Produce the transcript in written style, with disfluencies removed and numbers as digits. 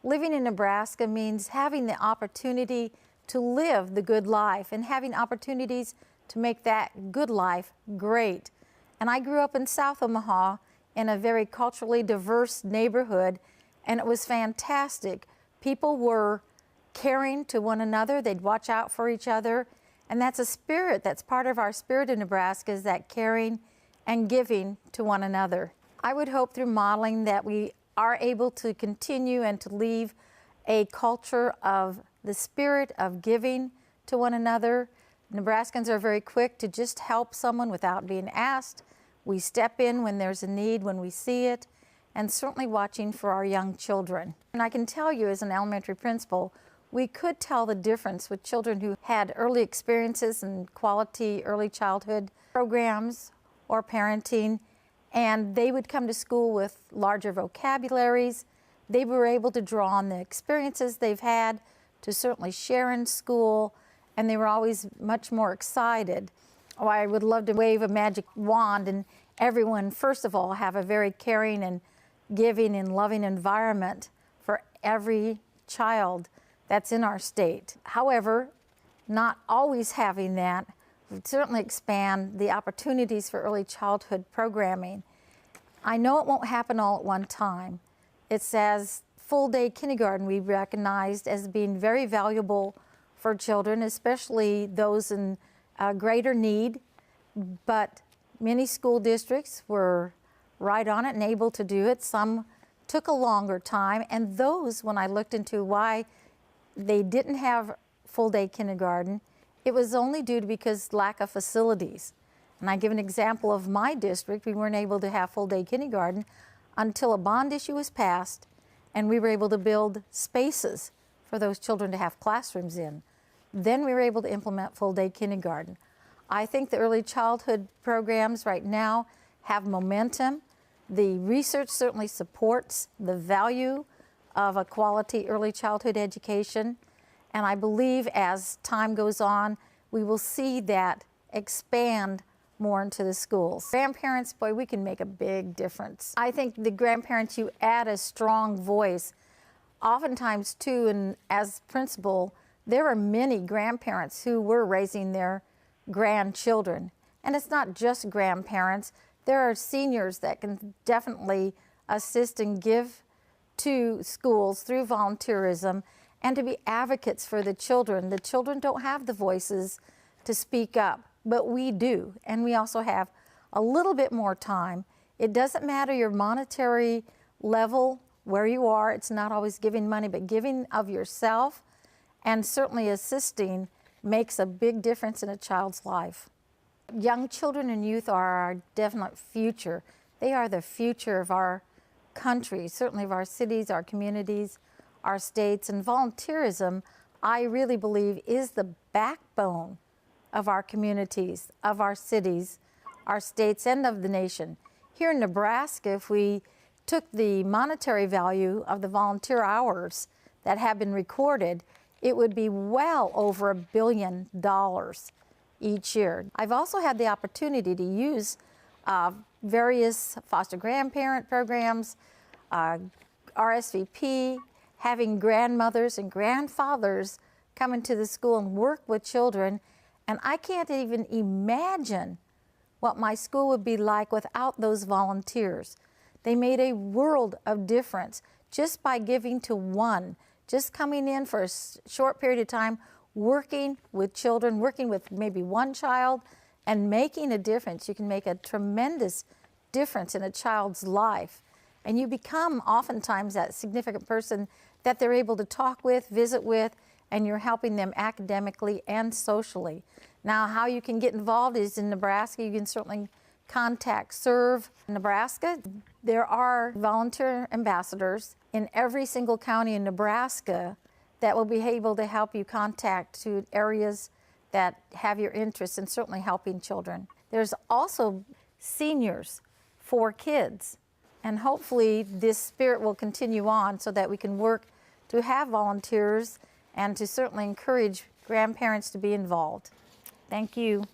Living in Nebraska means having the opportunity to live the good life and having opportunities to make that good life great. And I grew up in South Omaha in a very culturally diverse neighborhood, and it was fantastic. People were caring to one another. They'd watch out for each other. And that's a spirit, that's part of our spirit in Nebraska, is that caring and giving to one another. I would hope through modeling that we are able to continue and to leave a culture of the spirit of giving to one another. Nebraskans are very quick to just help someone without being asked. We step in when there's a need, when we see it, and certainly watching for our young children. And I can tell you, as an elementary principal, we could tell the difference with children who had early experiences in quality early childhood programs or parenting, and they would come to school with larger vocabularies. They were able to draw on the experiences they've had to certainly share in school, and they were always much more excited. Oh, I would love to wave a magic wand and everyone, first of all, have a very caring and giving and loving environment for every child that's in our state. However, not always having that would certainly expand the opportunities for early childhood programming. I know it won't happen all at one time. It's as full-day kindergarten we recognized as being very valuable for children, especially those in greater need, but many school districts were right on it and able to do it. Some took a longer time, and those, when I looked into why they didn't have full-day kindergarten, it was only due to because lack of facilities. And I give an example of my district. We weren't able to have full-day kindergarten until a bond issue was passed, and we were able to build spaces for those children to have classrooms in. Then we were able to implement full-day kindergarten. I think the early childhood programs right now have momentum. The research certainly supports the value of a quality early childhood education. And I believe as time goes on, we will see that expand more into the schools. Grandparents, boy, we can make a big difference. I think the grandparents, you add a strong voice. Oftentimes too, and as principal, there are many grandparents who were raising their grandchildren. And it's not just grandparents. There are seniors that can definitely assist and give to schools through volunteerism and to be advocates for the children. The children don't have the voices to speak up, but we do. And we also have a little bit more time. It doesn't matter your monetary level, where you are. It's not always giving money, but giving of yourself and certainly assisting makes a big difference in a child's life. Young children and youth are our definite future. They are the future of our country, certainly of our cities, our communities, our states, and volunteerism, I really believe, is the backbone of our communities, of our cities, our states, and of the nation. Here in Nebraska, if we took the monetary value of the volunteer hours that have been recorded, it would be well over $1 billion each year. I've also had the opportunity to use various foster grandparent programs, RSVP, having grandmothers and grandfathers come into the school and work with children. And I can't even imagine what my school would be like without those volunteers. They made a world of difference just by giving to one, just coming in for a short period of time, working with children, working with maybe one child, and making a difference. You can make a tremendous difference in a child's life. And you become oftentimes that significant person that they're able to talk with, visit with, and you're helping them academically and socially. Now, how you can get involved is in Nebraska. You can certainly contact Serve Nebraska. There are volunteer ambassadors in every single county in Nebraska that will be able to help you contact to areas that have your interest in certainly helping children. There's also seniors for kids, and hopefully this spirit will continue on so that we can work to have volunteers and to certainly encourage grandparents to be involved. Thank you.